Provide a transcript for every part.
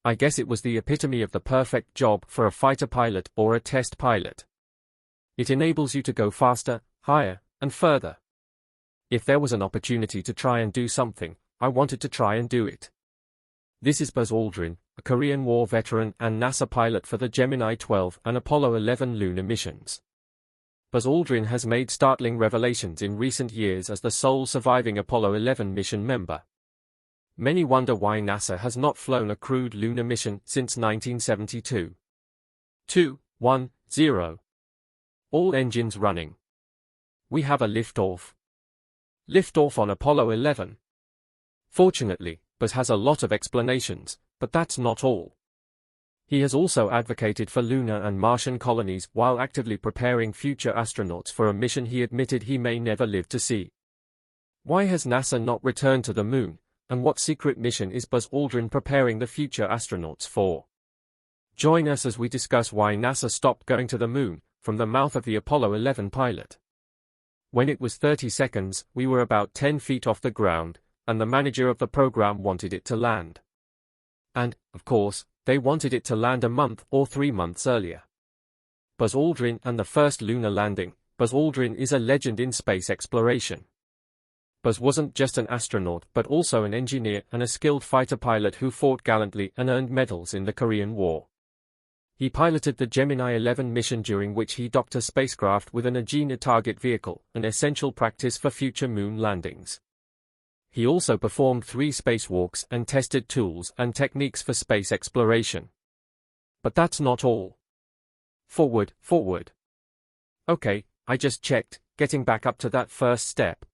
I guess it was the epitome of the perfect job for a fighter pilot or a test pilot. It enables you to go faster, higher, and further. If there was an opportunity to try and do something, I wanted to try and do it. This is Buzz Aldrin, a Korean War veteran and NASA pilot for the Gemini 12 and Apollo 11 lunar missions. Buzz Aldrin has made startling revelations in recent years as the sole surviving Apollo 11 mission member. Many wonder why NASA has not flown a crewed lunar mission since 1972. 2, 1, 0. All engines running. We have a liftoff. Liftoff on Apollo 11. Fortunately, Buzz has a lot of explanations, but that's not all. He has also advocated for lunar and Martian colonies while actively preparing future astronauts for a mission he admitted he may never live to see. Why has NASA not returned to the moon, and what secret mission is Buzz Aldrin preparing the future astronauts for? Join us as we discuss why NASA stopped going to the moon, from the mouth of the Apollo 11 pilot. When it was 30 seconds, we were about 10 feet off the ground, and the manager of the program wanted it to land. And, of course, they wanted it to land a month or 3 months earlier. Buzz Aldrin and the first lunar landing. Buzz Aldrin is a legend in space exploration. Buzz wasn't just an astronaut but also an engineer and a skilled fighter pilot who fought gallantly and earned medals in the Korean War. He piloted the Gemini 11 mission during which he docked a spacecraft with an Agena target vehicle, an essential practice for future moon landings. He also performed 3 spacewalks and tested tools and techniques for space exploration. But that's not all. Forward. Okay, I just checked, getting back up to that first step.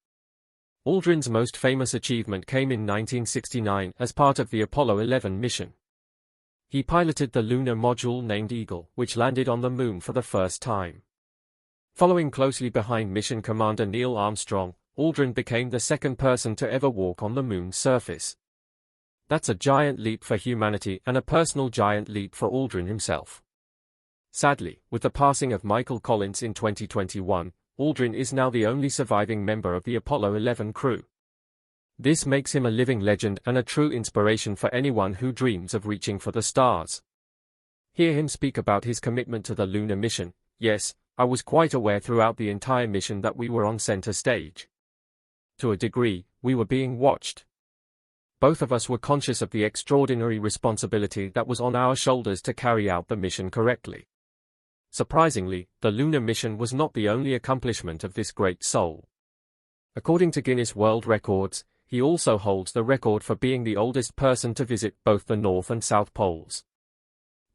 Aldrin's most famous achievement came in 1969 as part of the Apollo 11 mission. He piloted the lunar module named Eagle, which landed on the moon for the first time. Following closely behind mission commander Neil Armstrong, Aldrin became the second person to ever walk on the moon's surface. That's a giant leap for humanity and a personal giant leap for Aldrin himself. Sadly, with the passing of Michael Collins in 2021, Aldrin is now the only surviving member of the Apollo 11 crew. This makes him a living legend and a true inspiration for anyone who dreams of reaching for the stars. Hear him speak about his commitment to the lunar mission. Yes, I was quite aware throughout the entire mission that we were on center stage. To a degree, we were being watched. Both of us were conscious of the extraordinary responsibility that was on our shoulders to carry out the mission correctly. Surprisingly, the lunar mission was not the only accomplishment of this great soul. According to Guinness World Records, he also holds the record for being the oldest person to visit both the North and South Poles.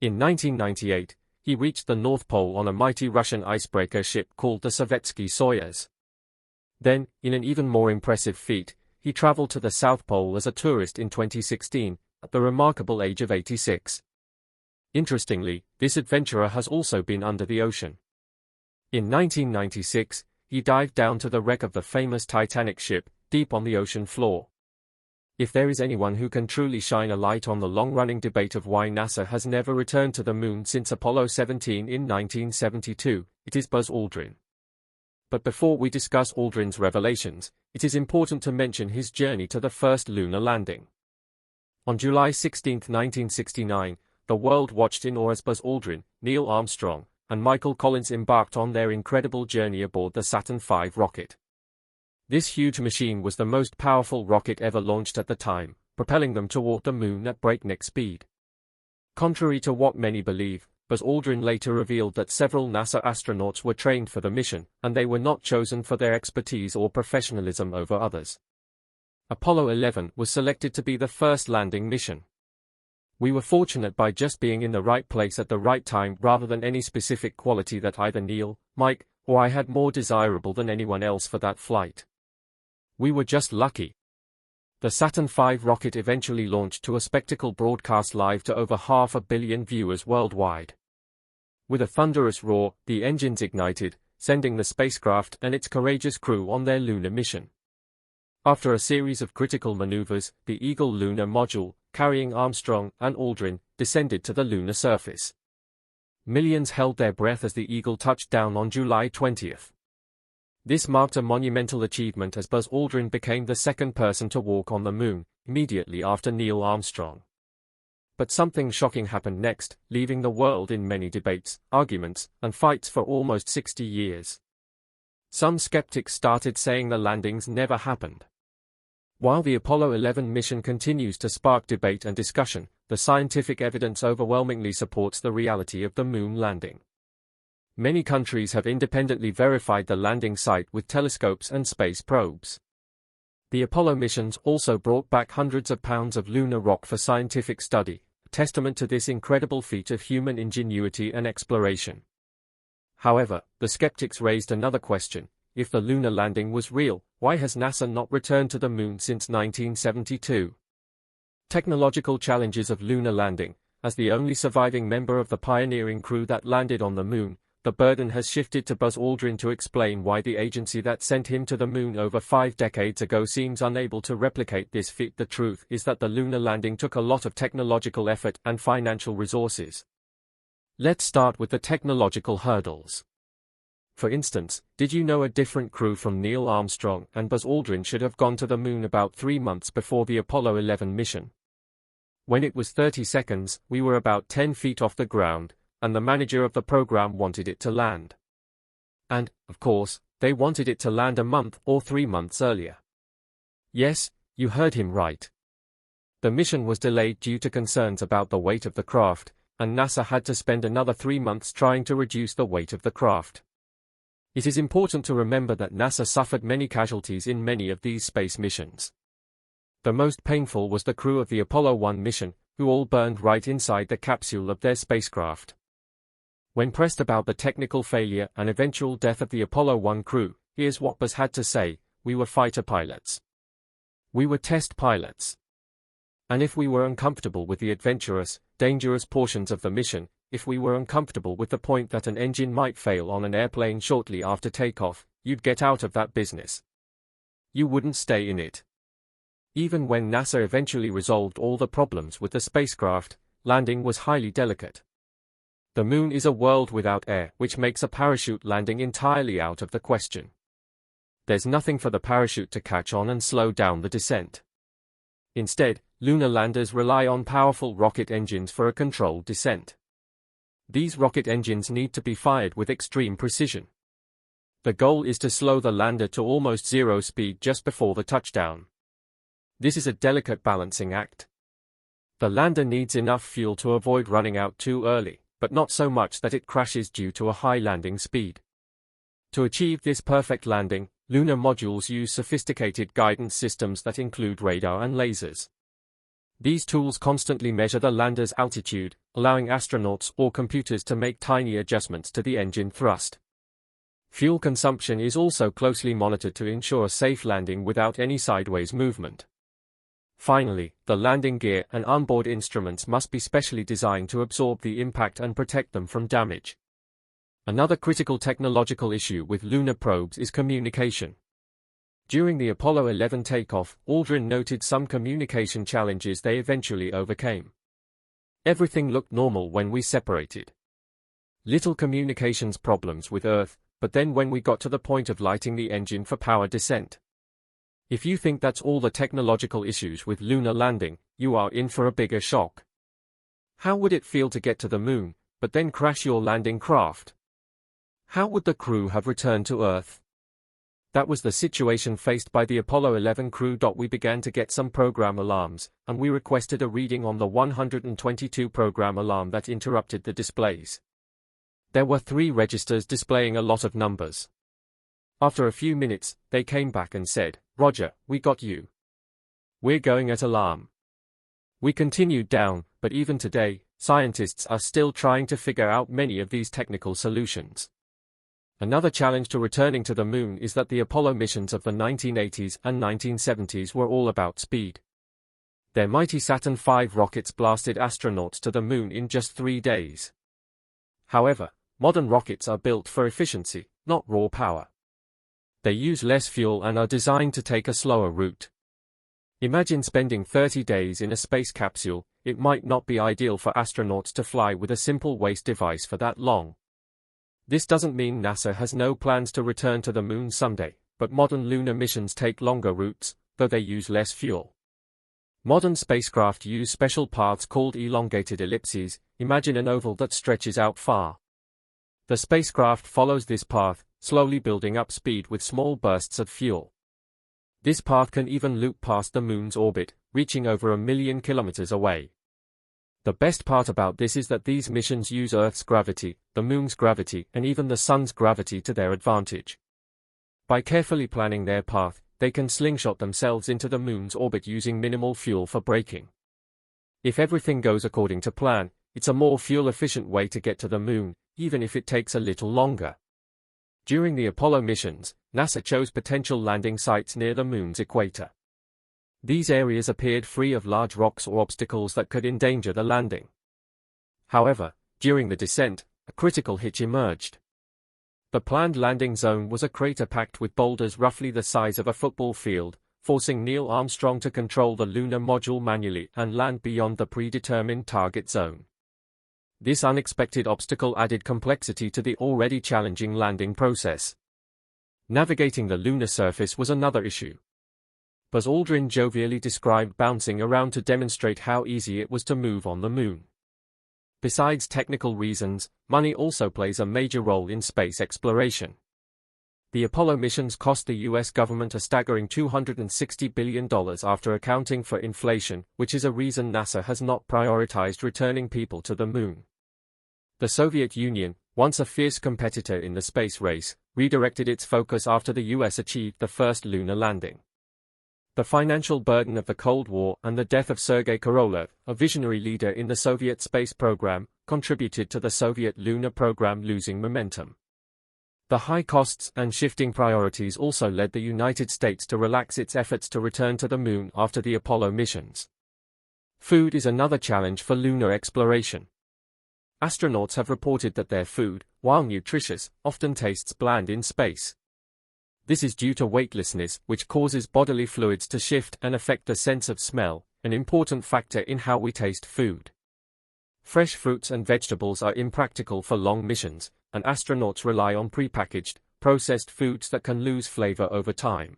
In 1998, he reached the North Pole on a mighty Russian icebreaker ship called the Sovietsky Soyuz. Then, in an even more impressive feat, he traveled to the South Pole as a tourist in 2016, at the remarkable age of 86. Interestingly, this adventurer has also been under the ocean. In 1996, he dived down to the wreck of the famous Titanic ship, deep on the ocean floor. If there is anyone who can truly shine a light on the long-running debate of why NASA has never returned to the moon since Apollo 17 in 1972, it is Buzz Aldrin. But before we discuss Aldrin's revelations, it is important to mention his journey to the first lunar landing. On July 16, 1969, the world watched in awe as Buzz Aldrin, Neil Armstrong, and Michael Collins embarked on their incredible journey aboard the Saturn V rocket. This huge machine was the most powerful rocket ever launched at the time, propelling them toward the moon at breakneck speed. Contrary to what many believe, Buzz Aldrin later revealed that several NASA astronauts were trained for the mission, and they were not chosen for their expertise or professionalism over others. Apollo 11 was selected to be the first landing mission. We were fortunate by just being in the right place at the right time rather than any specific quality that either Neil, Mike, or I had more desirable than anyone else for that flight. We were just lucky. The Saturn V rocket eventually launched to a spectacle broadcast live to over 500 million viewers worldwide. With a thunderous roar, the engines ignited, sending the spacecraft and its courageous crew on their lunar mission. After a series of critical maneuvers, the Eagle lunar module, carrying Armstrong and Aldrin, descended to the lunar surface. Millions held their breath as the Eagle touched down on July 20. This marked a monumental achievement as Buzz Aldrin became the second person to walk on the moon, immediately after Neil Armstrong. But something shocking happened next, leaving the world in many debates, arguments, and fights for almost 60 years. Some skeptics started saying the landings never happened. While the Apollo 11 mission continues to spark debate and discussion, the scientific evidence overwhelmingly supports the reality of the moon landing. Many countries have independently verified the landing site with telescopes and space probes. The Apollo missions also brought back hundreds of pounds of lunar rock for scientific study, a testament to this incredible feat of human ingenuity and exploration. However, the skeptics raised another question: if the lunar landing was real, why has NASA not returned to the moon since 1972? Technological challenges of lunar landing. As the only surviving member of the pioneering crew that landed on the moon, the burden has shifted to Buzz Aldrin to explain why the agency that sent him to the moon over 5 decades ago seems unable to replicate this feat. The truth is that the lunar landing took a lot of technological effort and financial resources. Let's start with the technological hurdles. For instance, did you know a different crew from Neil Armstrong and Buzz Aldrin should have gone to the moon about 3 months before the Apollo 11 mission? When it was 30 seconds, we were about 10 feet off the ground, and the manager of the program wanted it to land. And, of course, they wanted it to land a month or 3 months earlier. Yes, you heard him right. The mission was delayed due to concerns about the weight of the craft, and NASA had to spend another 3 months trying to reduce the weight of the craft. It is important to remember that NASA suffered many casualties in many of these space missions. The most painful was the crew of the Apollo 1 mission, who all burned right inside the capsule of their spacecraft. When pressed about the technical failure and eventual death of the Apollo 1 crew, here's what Buzz had to say: we were fighter pilots. We were test pilots. And if we were uncomfortable with the adventurous, dangerous portions of the mission, if we were uncomfortable with the point that an engine might fail on an airplane shortly after takeoff, you'd get out of that business. You wouldn't stay in it. Even when NASA eventually resolved all the problems with the spacecraft, landing was highly delicate. The moon is a world without air, which makes a parachute landing entirely out of the question. There's nothing for the parachute to catch on and slow down the descent. Instead, lunar landers rely on powerful rocket engines for a controlled descent. These rocket engines need to be fired with extreme precision. The goal is to slow the lander to almost zero speed just before the touchdown. This is a delicate balancing act. The lander needs enough fuel to avoid running out too early, but not so much that it crashes due to a high landing speed. To achieve this perfect landing, lunar modules use sophisticated guidance systems that include radar and lasers. These tools constantly measure the lander's altitude, allowing astronauts or computers to make tiny adjustments to the engine thrust. Fuel consumption is also closely monitored to ensure a safe landing without any sideways movement. Finally, the landing gear and onboard instruments must be specially designed to absorb the impact and protect them from damage. Another critical technological issue with lunar probes is communication. During the Apollo 11 takeoff, Aldrin noted some communication challenges they eventually overcame. Everything looked normal when we separated. Little communications problems with Earth, but then when we got to the point of lighting the engine for power descent. If you think that's all the technological issues with lunar landing, you are in for a bigger shock. How would it feel to get to the moon, but then crash your landing craft? How would the crew have returned to Earth? That was the situation faced by the Apollo 11 crew. We began to get some program alarms, and we requested a reading on the 122 program alarm that interrupted the displays. There were 3 registers displaying a lot of numbers. After a few minutes, they came back and said, "Roger, we got you. We're going at alarm." We continued down, but even today, scientists are still trying to figure out many of these technical solutions. Another challenge to returning to the moon is that the Apollo missions of the 1980s and 1970s were all about speed. Their mighty Saturn V rockets blasted astronauts to the moon in just 3 days. However, modern rockets are built for efficiency, not raw power. They use less fuel and are designed to take a slower route. Imagine spending 30 days in a space capsule. It might not be ideal for astronauts to fly with a simple waist device for that long. This doesn't mean NASA has no plans to return to the moon someday, but modern lunar missions take longer routes, though they use less fuel. Modern spacecraft use special paths called elongated ellipses. Imagine an oval that stretches out far. The spacecraft follows this path, slowly building up speed with small bursts of fuel. This path can even loop past the Moon's orbit, reaching over 1 million kilometers away. The best part about this is that these missions use Earth's gravity, the Moon's gravity, and even the Sun's gravity to their advantage. By carefully planning their path, they can slingshot themselves into the Moon's orbit using minimal fuel for braking. If everything goes according to plan, it's a more fuel-efficient way to get to the Moon, even if it takes a little longer. During the Apollo missions, NASA chose potential landing sites near the Moon's equator. These areas appeared free of large rocks or obstacles that could endanger the landing. However, during the descent, a critical hitch emerged. The planned landing zone was a crater packed with boulders roughly the size of a football field, forcing Neil Armstrong to control the lunar module manually and land beyond the predetermined target zone. This unexpected obstacle added complexity to the already challenging landing process. Navigating the lunar surface was another issue. Buzz Aldrin jovially described bouncing around to demonstrate how easy it was to move on the Moon. Besides technical reasons, money also plays a major role in space exploration. The Apollo missions cost the US government a staggering $260 billion after accounting for inflation, which is a reason NASA has not prioritized returning people to the Moon. The Soviet Union, once a fierce competitor in the space race, redirected its focus after the US achieved the first lunar landing. The financial burden of the Cold War and the death of Sergei Korolev, a visionary leader in the Soviet space program, contributed to the Soviet lunar program losing momentum. The high costs and shifting priorities also led the United States to relax its efforts to return to the Moon after the Apollo missions. Food is another challenge for lunar exploration. Astronauts have reported that their food, while nutritious, often tastes bland in space. This is due to weightlessness, which causes bodily fluids to shift and affect the sense of smell, an important factor in how we taste food. Fresh fruits and vegetables are impractical for long missions, and astronauts rely on prepackaged, processed foods that can lose flavor over time.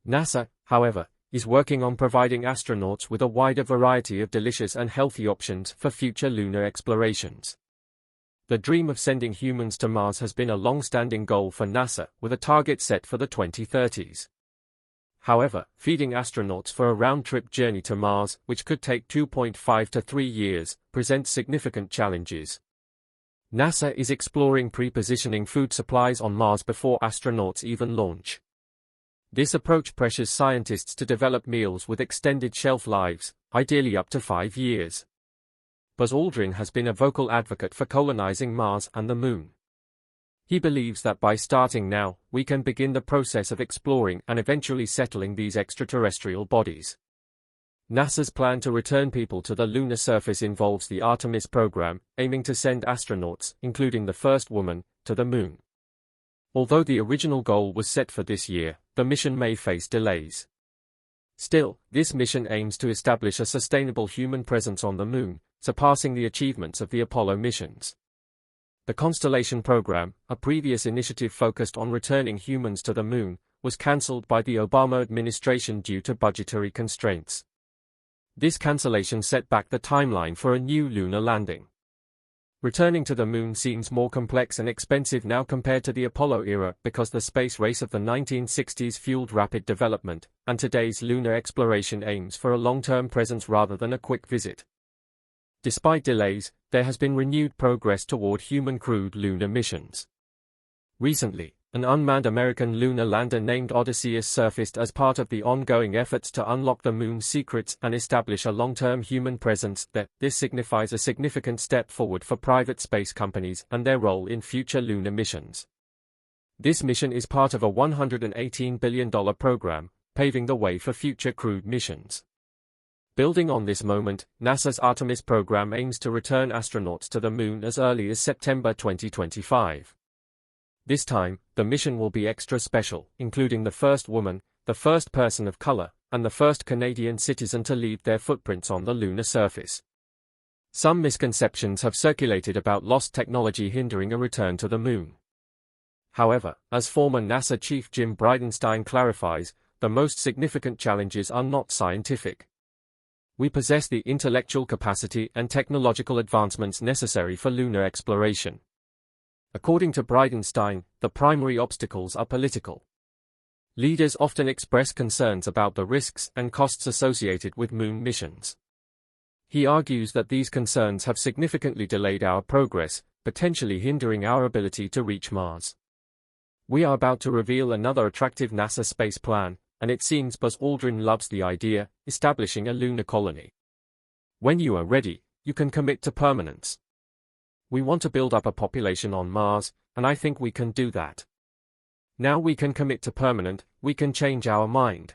NASA, however, is working on providing astronauts with a wider variety of delicious and healthy options for future lunar explorations. The dream of sending humans to Mars has been a long-standing goal for NASA, with a target set for the 2030s. However, feeding astronauts for a round-trip journey to Mars, which could take 2.5 to 3 years, presents significant challenges. NASA is exploring pre-positioning food supplies on Mars before astronauts even launch. This approach pressures scientists to develop meals with extended shelf lives, ideally up to 5 years. Buzz Aldrin has been a vocal advocate for colonizing Mars and the Moon. He believes that by starting now, we can begin the process of exploring and eventually settling these extraterrestrial bodies. NASA's plan to return people to the lunar surface involves the Artemis program, aiming to send astronauts, including the first woman, to the Moon. Although the original goal was set for this year, the mission may face delays. Still, this mission aims to establish a sustainable human presence on the Moon, surpassing the achievements of the Apollo missions. The Constellation program, a previous initiative focused on returning humans to the Moon, was cancelled by the Obama administration due to budgetary constraints. This cancellation set back the timeline for a new lunar landing. Returning to the Moon seems more complex and expensive now compared to the Apollo era because the space race of the 1960s fueled rapid development, and today's lunar exploration aims for a long-term presence rather than a quick visit. Despite delays, there has been renewed progress toward human-crewed lunar missions. Recently, an unmanned American lunar lander named Odysseus surfaced as part of the ongoing efforts to unlock the Moon's secrets and establish a long-term human presence there. This signifies a significant step forward for private space companies and their role in future lunar missions. This mission is part of a $118 billion program, paving the way for future crewed missions. Building on this moment, NASA's Artemis program aims to return astronauts to the Moon as early as September 2025. This time, the mission will be extra special, including the first woman, the first person of color, and the first Canadian citizen to leave their footprints on the lunar surface. Some misconceptions have circulated about lost technology hindering a return to the Moon. However, as former NASA chief Jim Bridenstine clarifies, the most significant challenges are not scientific. We possess the intellectual capacity and technological advancements necessary for lunar exploration. According to Bridenstine, the primary obstacles are political. Leaders often express concerns about the risks and costs associated with moon missions. He argues that these concerns have significantly delayed our progress, potentially hindering our ability to reach Mars. We are about to reveal another attractive NASA space plan, and it seems Buzz Aldrin loves the idea, establishing a lunar colony. When you are ready, you can commit to permanence. We want to build up a population on Mars, and I think we can do that. Now we can commit to permanent, we can change our mind.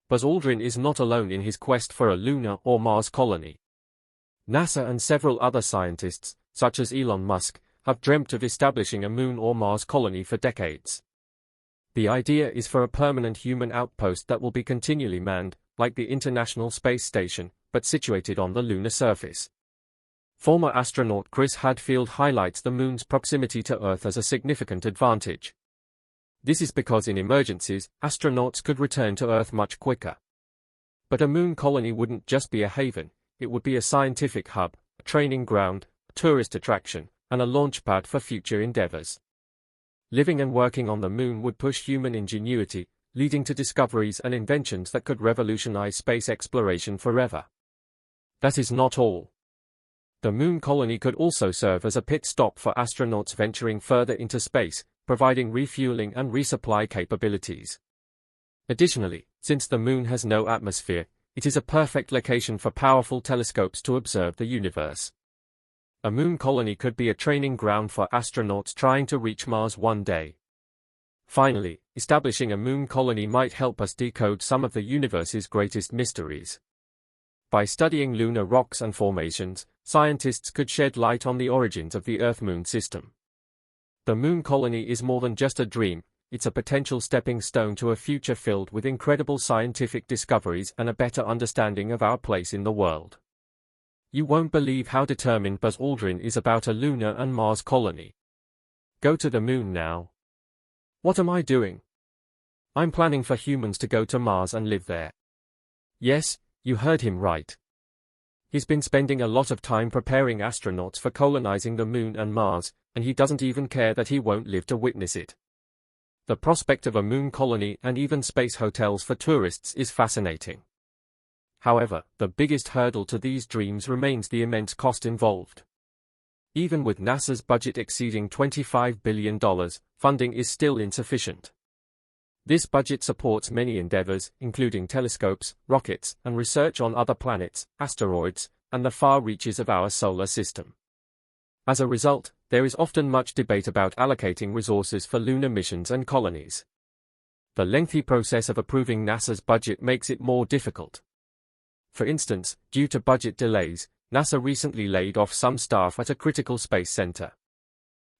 Buzz Aldrin is not alone in his quest for a lunar or Mars colony. NASA and several other scientists, such as Elon Musk, have dreamt of establishing a moon or Mars colony for decades. The idea is for a permanent human outpost that will be continually manned, like the International Space Station, but situated on the lunar surface. Former astronaut Chris Hadfield highlights the moon's proximity to Earth as a significant advantage. This is because in emergencies, astronauts could return to Earth much quicker. But a moon colony wouldn't just be a haven, it would be a scientific hub, a training ground, a tourist attraction, and a launchpad for future endeavors. Living and working on the moon would push human ingenuity, leading to discoveries and inventions that could revolutionize space exploration forever. That is not all. The moon colony could also serve as a pit stop for astronauts venturing further into space, providing refueling and resupply capabilities. Additionally, since the moon has no atmosphere, it is a perfect location for powerful telescopes to observe the universe. A moon colony could be a training ground for astronauts trying to reach Mars one day. Finally, establishing a moon colony might help us decode some of the universe's greatest mysteries. By studying lunar rocks and formations, scientists could shed light on the origins of the Earth-Moon system. The moon colony is more than just a dream, it's a potential stepping stone to a future filled with incredible scientific discoveries and a better understanding of our place in the world. You won't believe how determined Buzz Aldrin is about a lunar and Mars colony. Go to the moon now. What am I doing? I'm planning for humans to go to Mars and live there. Yes, you heard him right. He's been spending a lot of time preparing astronauts for colonizing the moon and Mars, and he doesn't even care that he won't live to witness it. The prospect of a moon colony and even space hotels for tourists is fascinating. However, the biggest hurdle to these dreams remains the immense cost involved. Even with NASA's budget exceeding $25 billion, funding is still insufficient. This budget supports many endeavors, including telescopes, rockets, and research on other planets, asteroids, and the far reaches of our solar system. As a result, there is often much debate about allocating resources for lunar missions and colonies. The lengthy process of approving NASA's budget makes it more difficult. For instance, due to budget delays, NASA recently laid off some staff at a critical space center.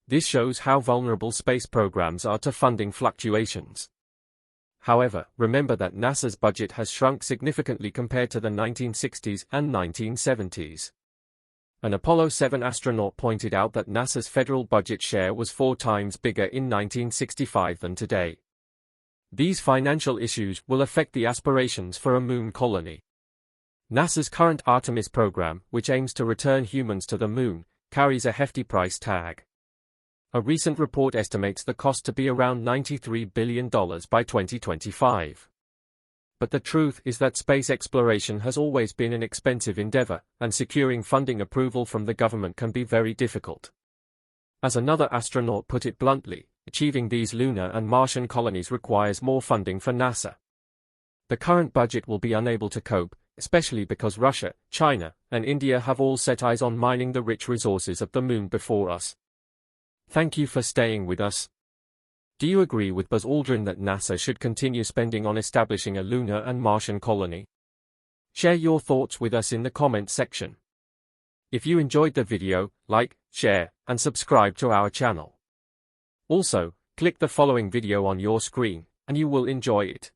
This shows how vulnerable space programs are to funding fluctuations. However, remember that NASA's budget has shrunk significantly compared to the 1960s and 1970s. An Apollo 7 astronaut pointed out that NASA's federal budget share was 4 times bigger in 1965 than today. These financial issues will affect the aspirations for a moon colony. NASA's current Artemis program, which aims to return humans to the moon, carries a hefty price tag. A recent report estimates the cost to be around $93 billion by 2025. But the truth is that space exploration has always been an expensive endeavor, and securing funding approval from the government can be very difficult. As another astronaut put it bluntly, achieving these lunar and Martian colonies requires more funding for NASA. The current budget will be unable to cope, especially because Russia, China, and India have all set eyes on mining the rich resources of the moon before us. Thank you for staying with us. Do you agree with Buzz Aldrin that NASA should continue spending on establishing a lunar and Martian colony? Share your thoughts with us in the comments section. If you enjoyed the video, like, share, and subscribe to our channel. Also, click the following video on your screen, and you will enjoy it.